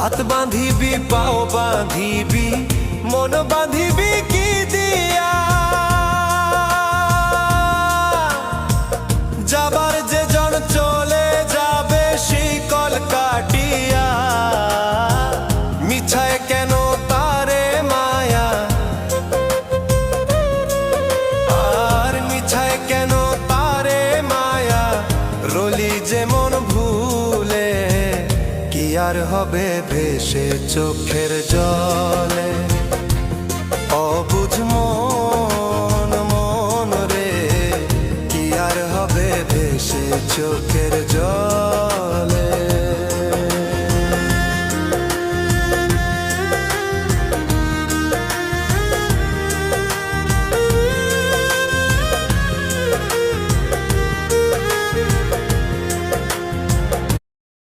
হাত বাঁধিবি পাও বাঁধিবি মন বাঁধিবি কি দিয়া যাবার যে জন চলে যাবে শিকল কাটিয়া মিছায় কেন তারে মায়া আর মিছায় কেন তারে মায়া রলি যেমন ভুলে কি আর হবে ভেসে চোখের জলে অবুঝ মন মন রে কি আর হবে ভেসে চোখ